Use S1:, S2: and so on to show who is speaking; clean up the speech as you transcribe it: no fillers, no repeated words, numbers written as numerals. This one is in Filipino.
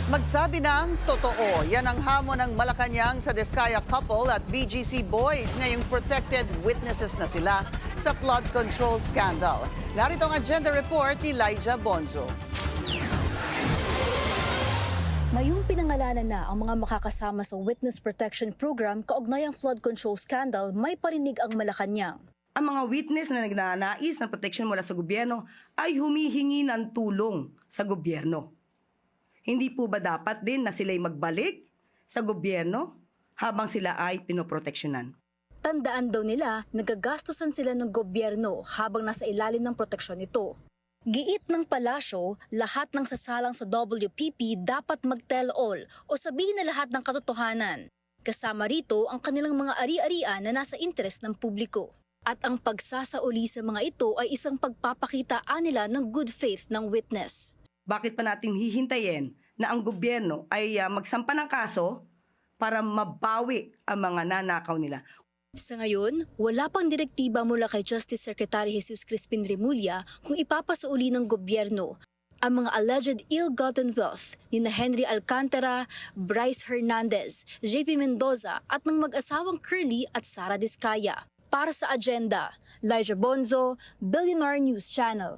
S1: Magsabi ng totoo. Yan ang hamon ng Malacanang sa Diskaya couple at BGC Boys ngayong protected witnesses na sila sa flood control scandal. Narito ang agenda report ni Lyja Bonzo.
S2: Ngayong pinangalanan na ang mga makakasama sa Witness Protection Program kaugnay ang flood control scandal, may parinig ang Malacanang.
S3: Ang mga witness na nagnanais ng protection mula sa gobyerno ay humihingi ng tulong sa gobyerno. Hindi po ba dapat din na sila'y magbalik sa gobyerno habang sila ay pinoproteksyonan?
S2: Tandaan daw nila, nagagastusan sila ng gobyerno habang nasa ilalim ng proteksyon nito. Giit ng palasyo, lahat ng sasalang sa WPP dapat mag-tell-all o sabihin na lahat ng katotohanan. Kasama rito ang kanilang mga ari-arian na nasa interes ng publiko. At ang pagsasauli sa mga ito ay isang pagpapakitaan nila ng good faith ng witness.
S3: Bakit pa natin hihintayin na ang gobyerno ay magsampa ng kaso para mabawi ang mga nanakaw nila?
S2: Sa ngayon, wala pang direktiba mula kay Justice Secretary Jesus Crispin Remulla kung ipapasauli ng gobyerno ang mga alleged ill-gotten wealth ni na Henry Alcantara, Bryce Hernandez, JP Mendoza at ng mag-asawang Curly at Sara Diskaya. Para sa agenda, Lyja Bonzo, Billionaire News Channel.